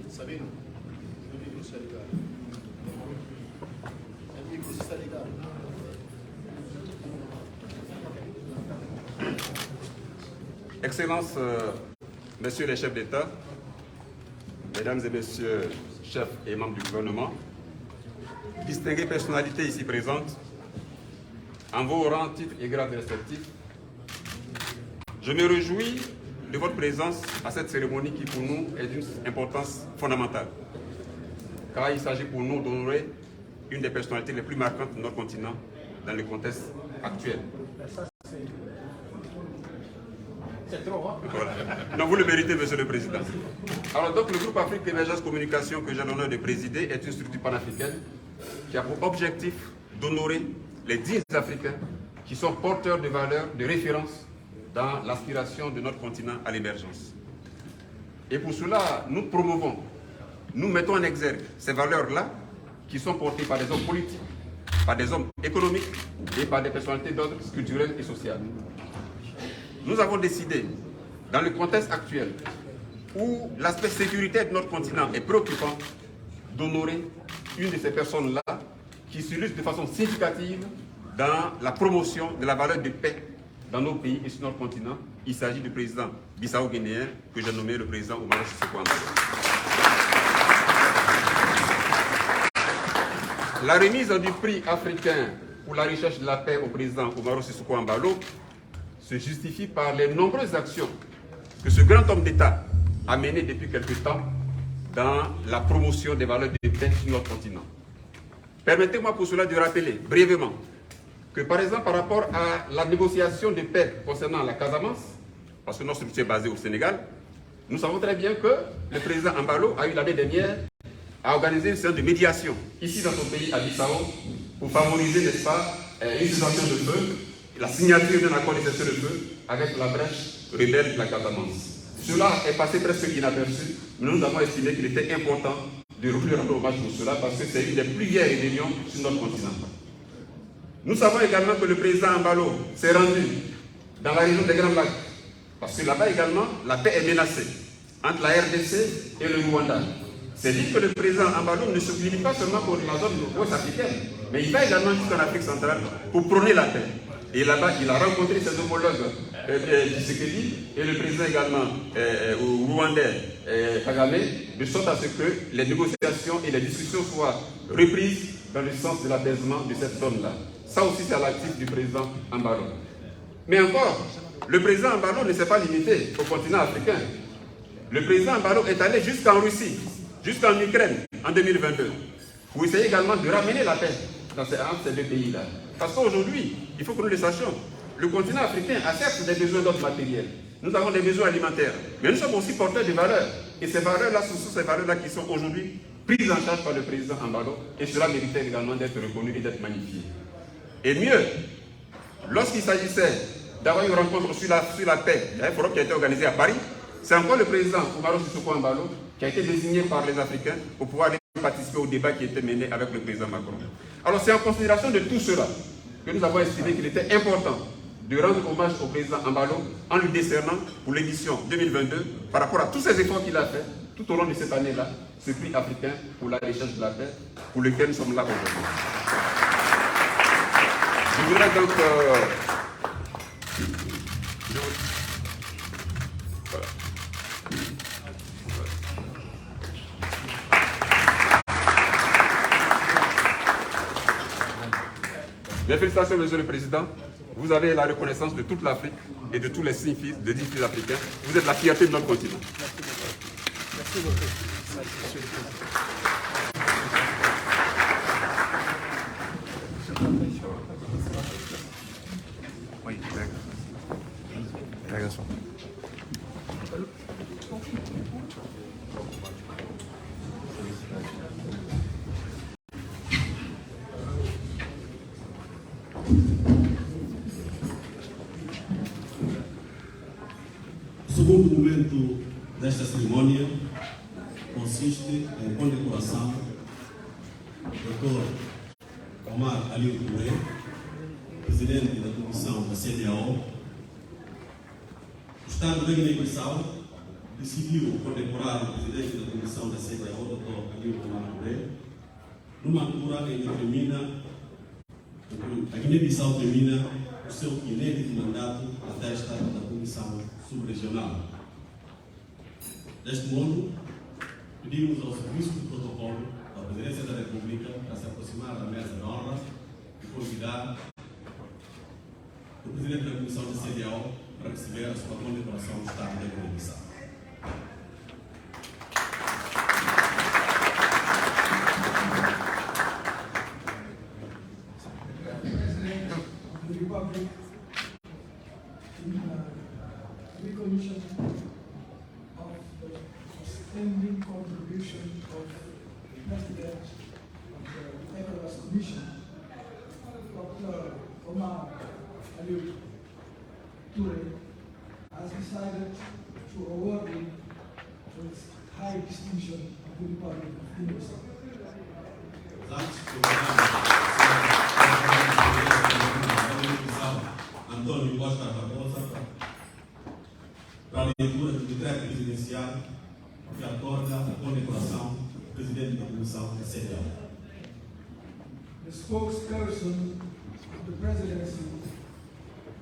Sabino. Excellences, Messieurs les chefs d'État, Mesdames et Messieurs chefs et membres du gouvernement, distinguées personnalités ici présentes, en vos rangs, titres et grades respectifs, je me réjouis de votre présence à cette cérémonie qui pour nous est d'une importance fondamentale, car il s'agit pour nous d'honorer une des personnalités les plus marquantes de notre continent dans le contexte actuel. C'est trop, hein? Voilà. Non, vous le méritez, Monsieur le Président. Alors donc, le groupe Afrique Émergence Communication que j'ai l'honneur de présider est une structure panafricaine qui a pour objectif d'honorer les 10 Africains qui sont porteurs de valeurs de référence dans l'aspiration de notre continent à l'émergence. Et pour cela, nous promouvons, nous mettons en exergue ces valeurs-là qui sont portées par des hommes politiques, par des hommes économiques et par des personnalités d'ordre culturel et social. Nous avons décidé, dans le contexte actuel, où l'aspect sécuritaire de notre continent est préoccupant, d'honorer une de ces personnes-là qui s'illustre de façon significative dans la promotion de la valeur de paix dans nos pays et sur notre continent. Il s'agit du président bissau-guinéen que j'ai nommé le président Umaro Sissoco Embaló. La remise du prix africain pour la recherche de la paix au président Umaro Sissoco Embaló se justifie par les nombreuses actions que ce grand homme d'État a menées depuis quelque temps dans la promotion des valeurs de paix sur notre continent. Permettez-moi pour cela de rappeler brièvement que par exemple par rapport à la négociation de paix concernant la Casamance, parce que notre structure est basée au Sénégal, nous savons très bien que le président Embaló a eu l'année dernière à organiser une séance de médiation ici dans son pays, à Bissau, pour favoriser, n'est-ce pas, une situation de feu, la signature d'un accord de cessez le feu avec la brèche rebelle de la Casamance. Cela est passé presque inaperçu, mais nous avons estimé qu'il était important de lui rendre hommage pour cela parce que c'est une des plus vieilles rébellions sur notre continent. Nous savons également que le président Embaló s'est rendu dans la région des Grands Lacs, parce que là-bas également, la paix est menacée entre la RDC et le Rwanda. C'est dire que le président Embaló ne se limite pas seulement pour la zone ouest africaine, mais il va également jusqu'en Afrique centrale pour prôner la paix. Et là-bas, il a rencontré ses homologues Tshisekedi et le président également rwandais Kagame, de sorte à ce que les négociations et les discussions soient reprises dans le sens de l'apaisement de cette zone-là. Ça aussi, c'est à l'actif du président Embaló. Mais encore, le président Embaló ne s'est pas limité au continent africain. Le président Embaló est allé jusqu'en Russie, jusqu'en Ukraine en 2022, pour essayer également de ramener la paix entre ces deux pays-là. Parce qu'aujourd'hui, il faut que nous le sachions, le continent africain a certes des besoins d'ordre matériel. Nous avons des besoins alimentaires, mais nous sommes aussi porteurs de valeurs. Et ces valeurs-là, ce sont ces valeurs-là qui sont aujourd'hui prises en charge par le président Embaló, et cela méritait également d'être reconnu et d'être magnifié. Et mieux, lorsqu'il s'agissait d'avoir une rencontre sur la paix, il y a un forum qui a été organisé à Paris, c'est encore le président Umaro Sissoco Embaló qui a été désigné par les Africains pour pouvoir aller participer au débat qui était mené avec le président Macron. Alors c'est en considération de tout cela que nous avons estimé qu'il était important de rendre hommage au président Embaló en lui décernant pour l'édition 2022, par rapport à tous ces efforts qu'il a fait tout au long de cette année-là, ce prix africain pour la recherche de la paix, pour lequel nous sommes là aujourd'hui. Je voudrais donc... Voilà. Mes félicitations, Monsieur le Président. Vous avez la reconnaissance de toute l'Afrique et de tous les 6 fils africains. Vous êtes la fierté de notre continent. Merci beaucoup. Monsieur le Président. Oui, d'accord. O segundo momento desta cerimónia consiste em condecoração do Dr. Omar Aliou Touré, presidente da comissão da CEDEAO, o Estado da Guiné-Bissau decidiu condecorar o presidente da Comissão da CDAO, Dr. Aliu Omar Touré, numa altura em que a Guiné-Bissau termina o seu inédito mandato à testa da Comissão Subregional. Deste modo, pedimos ao Serviço de Protocolo da Presidência da República para se aproximar da mesa de honra e convidar o Presidente da Comissão da CDAO para receber a sua condecoração do Estado da Guiné-Bissau. Republic in recognition of the outstanding contribution of the President of the ECOWAS Commission, Dr. Omar Aliu Touré, has decided to award him with high distinction of the Republic of Guinea-Bissau. Antônio Costa Barbosa, para a leitura do decreto presidencial que atorga a condecoração do Presidente da Comissão da CDAO. The spokesperson of the presidency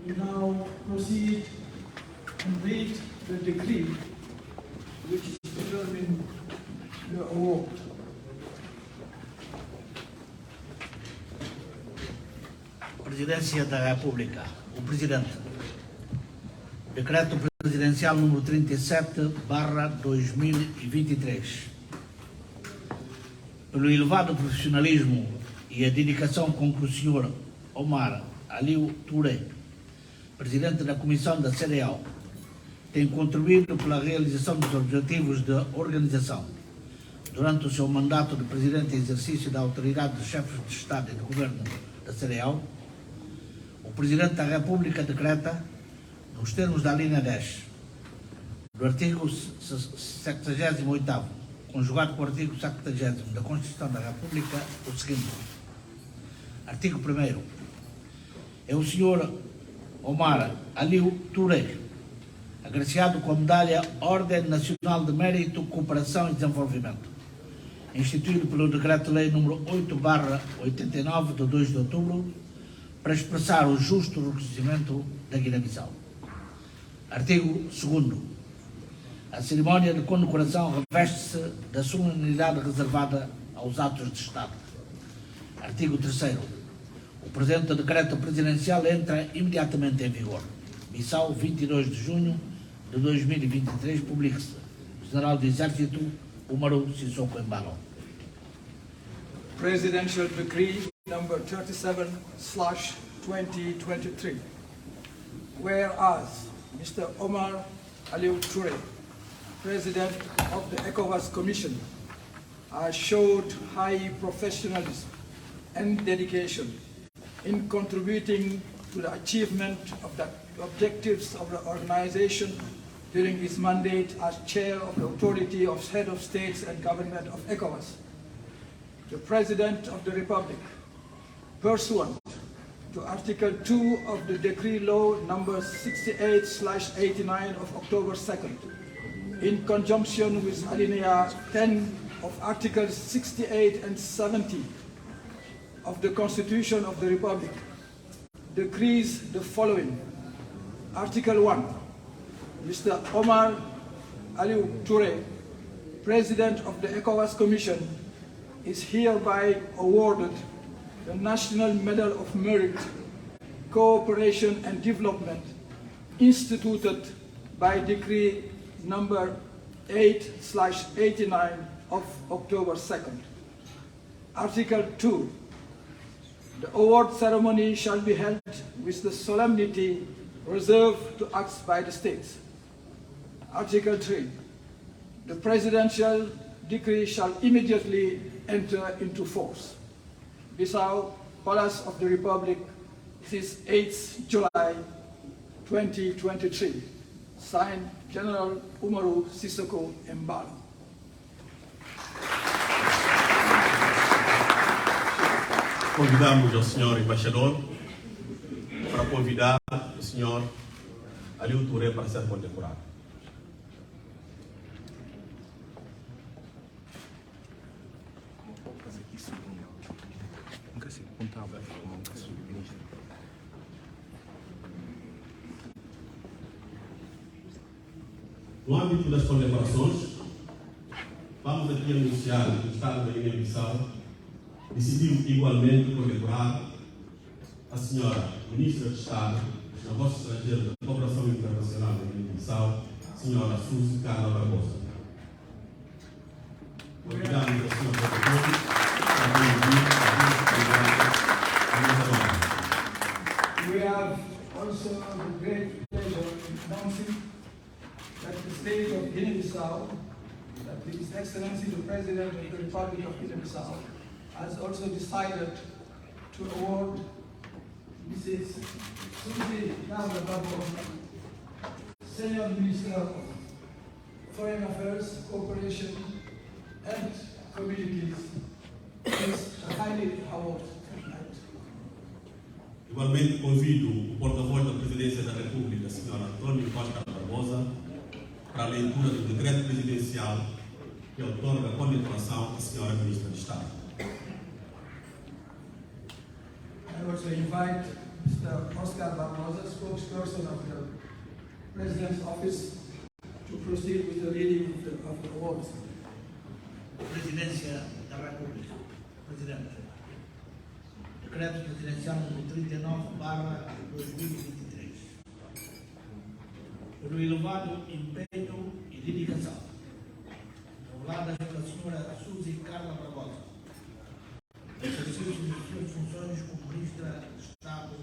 will now proceed and read the decree which is determining the award. Presidência da República. O Presidente. Decreto Presidencial número 37/2023. Pelo elevado profissionalismo e a dedicação com que o Sr. Omar Aliu Touré, Presidente da Comissão da CDAO, tem contribuído pela realização dos objetivos da organização durante o seu mandato de Presidente em exercício da autoridade dos chefes de Estado e de Governo da CDAO, o Presidente da República decreta, nos termos da linha 10 do artigo 78º, conjugado com o artigo 70º da Constituição da República, o seguinte. Artigo 1º. É o Sr. Omar Aliu Touré, agraciado com a medalha Ordem Nacional de Mérito, Cooperação e Desenvolvimento, instituído pelo Decreto-Lei nº 8/89, de 2 de outubro, para expressar o justo reconhecimento da Guiné-Bissau. Artigo 2º. A cerimónia de condecoração reveste-se da solenidade reservada aos atos de Estado. Artigo 3º. O presente decreto presidencial entra imediatamente em vigor. Bissau, 22 de junho de 2023, publica-se. General do Exército, Umaru Sissoko Embalo. Presidential Decree number 37/2023. Whereas Mr. Omar Aliu Touré, President of the ECOWAS Commission, has showed high professionalism and dedication in contributing to the achievement of the objectives of the organization during his mandate as Chair of the Authority of Head of States and Government of ECOWAS. The President of the Republic, pursuant to Article 2 of the Decree Law number 68/89 of October 2nd, in conjunction with Alinéa 10 of Articles 68 and 70 of the Constitution of the Republic, decrees the following. Article 1. Mr. Omar Aliu Touré, President of the ECOWAS Commission, is hereby awarded the National Medal of Merit, Cooperation and Development, instituted by Decree number 8/89 of October 2nd. Article 2. The award ceremony shall be held with the solemnity reserved to acts by the states. Article 3. The presidential decree shall immediately enter into force. Bissau, Palace of the Republic, this 8th July 2023. Signed, General Umaru Sissoko Embalo. Convidamos o Sr. Embaixador para convidar o Sr. Aliu Touré para ser condecorado. No âmbito das condecorações, vamos aqui anunciar que o Estado da Guiné-Bissau decidiu igualmente condecorar a senhora Ministra de Estado dos Negócios Estrangeiros da Cooperação Internacional da Guiné-Bissau, senhora Suzy Carla Barbosa. Obrigado, senhora We have also the great pleasure in announcing that the state of Guinea-Bissau, that His Excellency the President of the Republic of Guinea-Bissau, has also decided to award Mrs. Suzy Carla Barbosa, Senior Minister of Foreign Affairs, Cooperation and Communities, is a highly award tonight. Igualmente convido o porta-voz da Presidência da República, a senhora Antônio Costa Barbosa, para a leitura do decreto presidencial que outorga a condecoração à senhora Ministra de Estado. I also invite Mr. Oscar Barbosa, spokesperson of the President's Office, to proceed with the reading of the awards. Presidência da República. Presidente. Decreto Presidencial número 39/2023. Pelo elevado empenho e dedicação reveladas pela senhora Suzy Carla Barbosa, exercício de suas funções como Ministra de Estado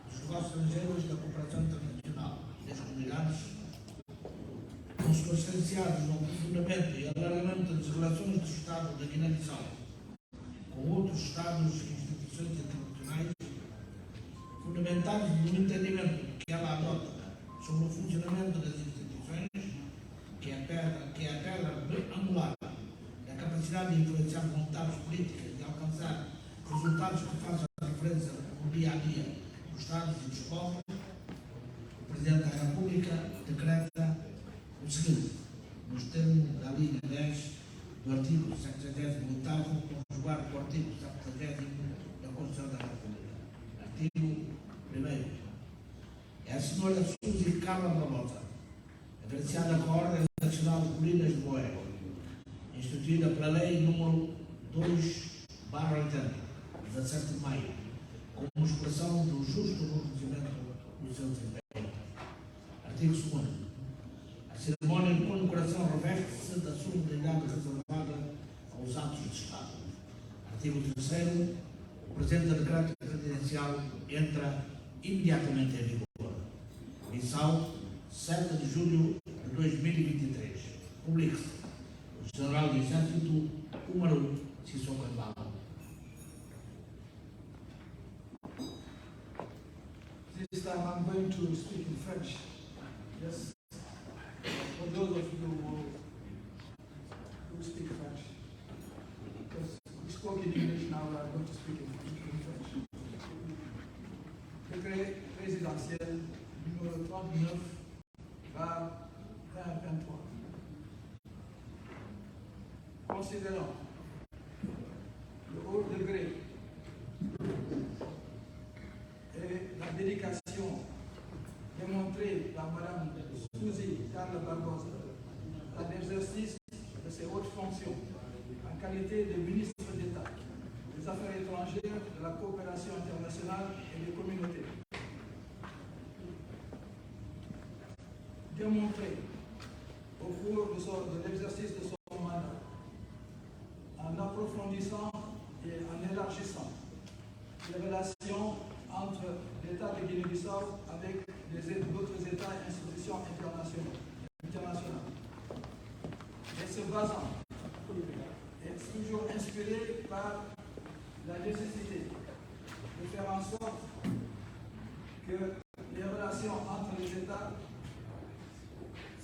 dos Negócios Estrangeiros e da Cooperação Internacional e das Comunidades, consubstanciados no aprofundamento e alargamento das relações do Estado da Guiné-Bissau com outros Estados e instituições internacionais, fundamentados no entendimento que ela adota sobre o funcionamento das instituições, que é a pedra angular da capacidade de influenciar vontades políticas e alcançar resultados que façam referência no dia a dia dos Estados e dos povos. O Presidente da República decreta o seguinte, nos termos da linha 10 do artigo 78º, conjugado com o artigo 70º da Constituição da República. Artigo 1º. É a senhora Suzy Carla Barbosa, agraciada com a Ordem Nacional de Colinas de Boé, instituída pela Lei número 2/80, 17 de maio, como expressão do justo reconhecimento do seu desempenho. Artigo 2º. A cerimónia de condecoração reveste-se da solenidade reservada aos atos de Estado. Artigo 3º. O presente decreto presidencial entra imediatamente em vigor. Bissau, 7 de julho de 2023. Publique-se. O General do Exército, Umaru Sissoko Embalo. This time I'm going to speak in French. Yes. For those of you who speak French. Because we spoke in English, now I'm going to speak in French. Décret présidentiel numéro 39/2023. Considérant le haut degré et la dédication démontrée par Mme Suzy Carla Barbosa à l'exercice de ses hautes fonctions en qualité de ministre d'État des Affaires étrangères, de la coopération internationale et des communautés. Démontrée au cours de l'exercice de son mandat en approfondissant et en élargissant les relations entre l'État de Guinée-Bissau avec d'autres États et institutions internationales. Et se basant, et toujours inspiré par la nécessité de faire en sorte que les relations entre les États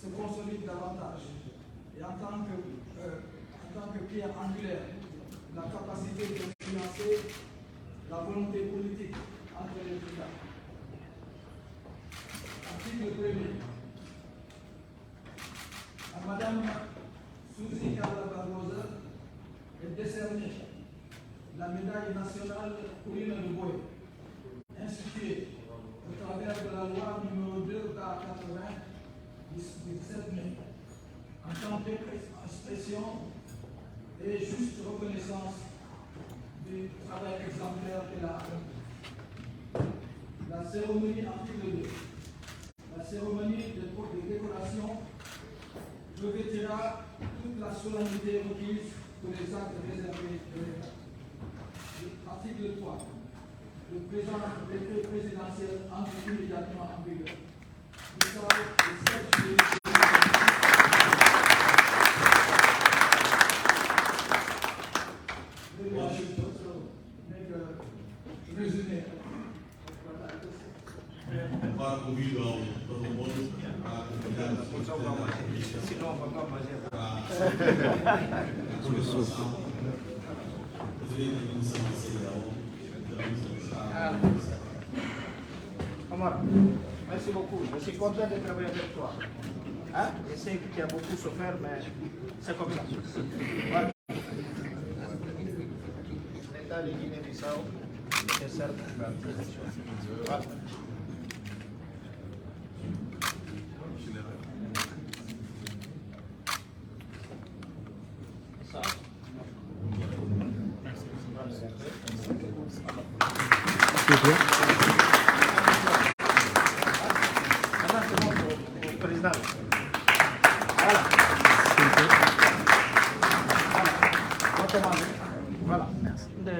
se consolident davantage. Et en tant que pierre angulaire, la capacité d'influencer la volonté politique entre les États. Article 1er. À Madame Suzy Carla Barbosa est décernée la médaille nationale Colline de Boé, instituée au travers de la loi numéro 2/80 du 17 mai en tant qu'expression et juste reconnaissance du travail exemplaire qu'elle a accompli. La cérémonie article 2. La cérémonie de décoration revêtira toute la solennité requise pour les actes réservés de l'État. Article 3. Le présent décret présidentiel entre immédiatement en vigueur. Vous savez, le 7 juillet. Résumé. Agora convido ao protocolo a acompanhar a sua a comemoração. O presidente da Comissão de CEDEAO, Omar, merci beaucoup. Je suis content de travailler avec toi. Hein? Je sais que tu as beaucoup souffert, mais c'est comme ça. Voilà. L'État de Guinée-Bissau, c'est certes. Voilà. Maintenant, c'est bon pour le président. Voilà. Voilà. Voilà.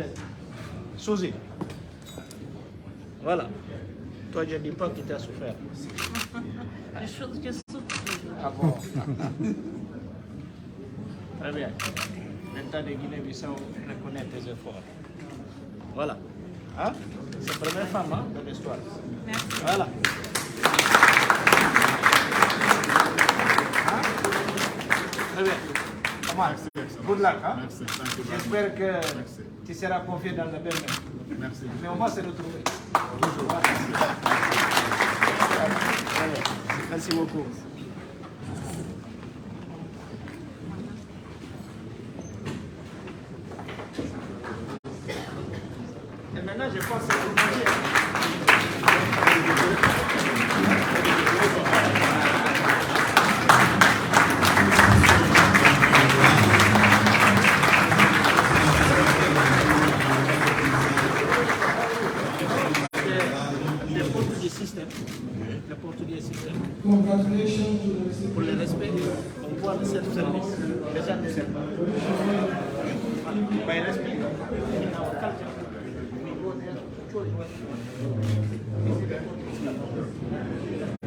Suzy. Voilà. Toi, je ne dis pas que tu as souffert. Les choses que souffre. Ah bon? Très bien. L'État de Guinée-Bissau reconnaît tes efforts. Voilà. Hein? C'est la première femme hein, de l'histoire. Merci. Voilà. Hein? Très bien. Omar, good luck. Hein? J'espère que tu seras confié dans la belle main. Merci. Mais au moins, c'est retrouvé. Voilà. Merci beaucoup. Et maintenant, je pense que vous manger. Le portugais système. Le portugais système. Congratulations to the recipient. Pour le respect, on voit le self-service. Les gens ne savent pas. By respect, in our culture, we go there to